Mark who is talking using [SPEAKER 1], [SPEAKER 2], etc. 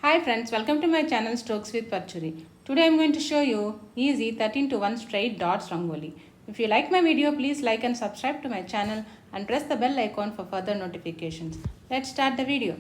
[SPEAKER 1] Hi friends, welcome to my channel Strokes with PARUCHURI. Today I am going to show you easy 13 to 1 straight dots rangoli. If you like my video, please like and subscribe to my channel and press the bell icon for further notifications. Let's start the video.